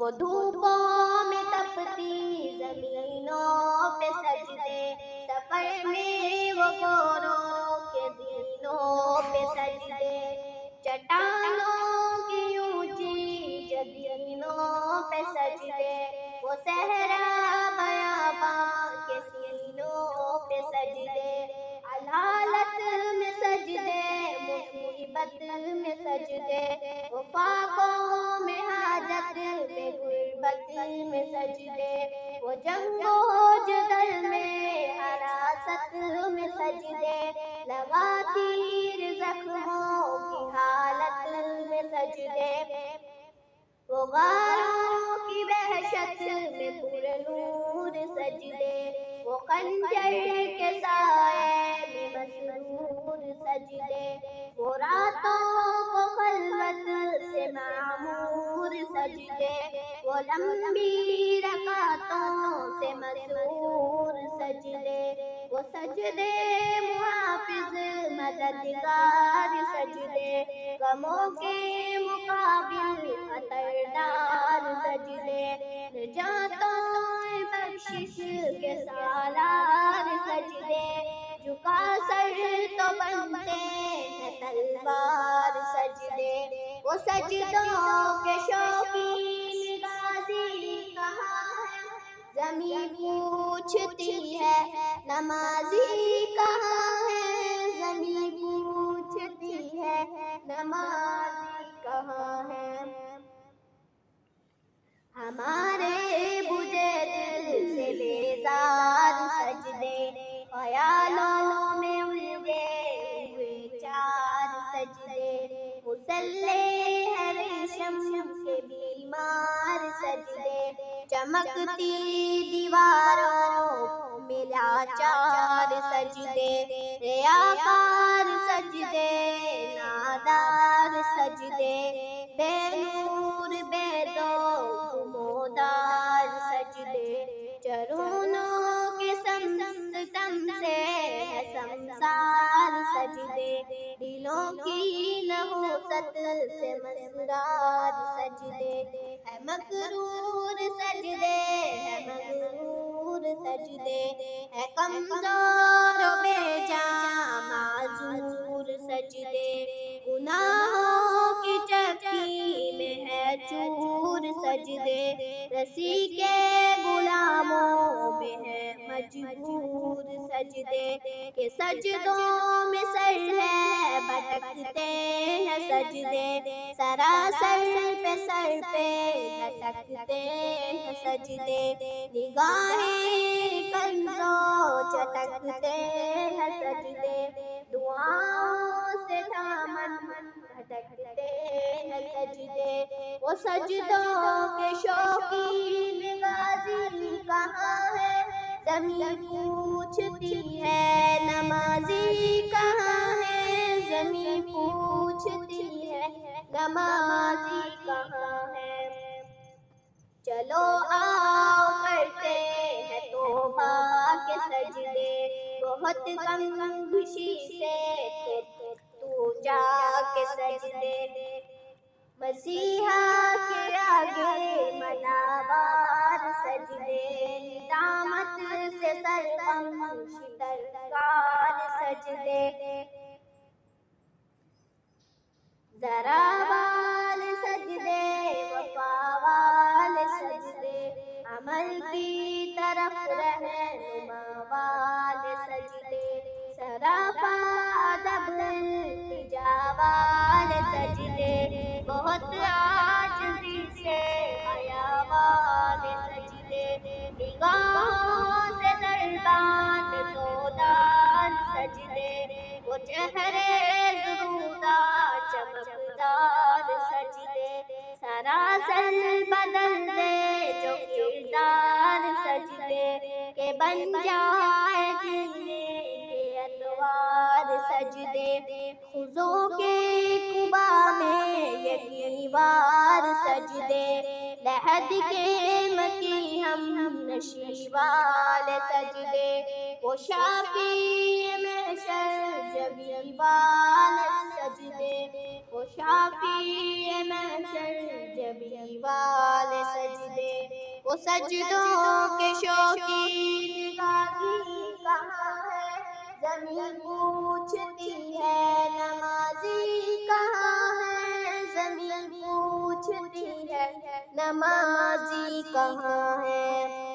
وہ دھوپوں میں تپتی زمینوں پہ سجدے، سفر میں وہ گوروں کے دینوں پہ سجدے، چٹانوں کی اونچی جبینوں پہ سجدے، وہ صحرا بیاباں کے سینوں پہ سجدے، علالت میں سجدے، مصیبت میں سجدے، وہ فاقوں میں حاجت میں غربت میں سجدے، وہ جنگ و جدل میں حراست میں سجدے، لواتیر زخموں کی حالت میں سجدے، وہ غاروں کی وحشت میں پرنور سجدے، وہ خنجر کے سائے میں مسرور سجدے، وہ راتوں کو خلوت سے معمور سجدے، وہ لمبی رکعتوں سے مسرور سجدے، وہ سجدے محافظ مددگار سجدے، غموں کے مقابل خطردار سجدے، نجاتوں بخشش کے سالار سجدے، جھکا سر تو بنتے ہیں تلوار سجدے، وہ سجدوں کے شوقین غازی کہاں ہے، زمین پوچھتی ہے نمازی کہاں ہے، زمین پوچھتی ہے نمازی کہاں ہے، ہمارے بجھے دل سے بیزار سجدے، خیالوں میں الجھے ہوئے چار سجدے، مصلی ہے ریشم کے بیمار سجدے، چمکتی دیواروں میں لاچار سجدے، ریاکار سجدے، نادار سجدے، بے نور بے نمودار سجدے، چرونوں کے ستم سے ہے سمسار سجدے، دلوں کی نحوست سے مسرار سجدے، ہے مغرور سجدے، ہے مغرور سجدے، ہے کمزور و بے جاں معذور سجدے، گناہوں کی چکی میں ہے چور سجدے، رسی کے غلاموں میں ہے مجبور سجدے، کہ سجدوں میں سر ہے بھٹکتے ہیں سجدے، سراسر پہ لٹکتے ہیں سجدے، نگاہیں کنزوں چٹکتے ہیں سجدے، دعاؤں سے دامن بھٹکتے ہیں سجدے، وہ سجدوں کے شوقین غازی کہاں ہے، زمین پوچھتی ہے نمازی کہاں ہے، زمین پوچھتی ہے نمازی کہاں ہے، چلو آؤ کرتے ہیں توبہ کے سجدے، بہت کم خوشی سے تو جا کے سجدے، مسیحا کے آگے مناوار سجدے، ندامت سے سرغم شترکار سجدے، ذرا وال سجدے، وفا وال سجدے، عمل کی طرف رہنما وال سجدے، سراپا ادب التجا وال سجدے، بہت عاجزی سے حیا وال سجدے، نگاہوں سے دربان تو دان سجدے، وہ چہرے زرودہ چمکدار سجدے، سراسر بدل دے جو کردار سجدے، کہ بن جائے جینے کے اتوار سجدے، خزوں کے قبا میں یکیوار سجدے، لحد کے مکی ہم نشیوال سجدے، وہ شافی محشر جبیوال سجدے، وہ شافی محشر جبیوال سجدے۔ وہ سجدوں کے شوقین غازی کہاں ہے؟ زمین پوچھتی ہے نمازی کہاں ہے؟ زمین پوچھتی ہے نمازی کہاں ہے؟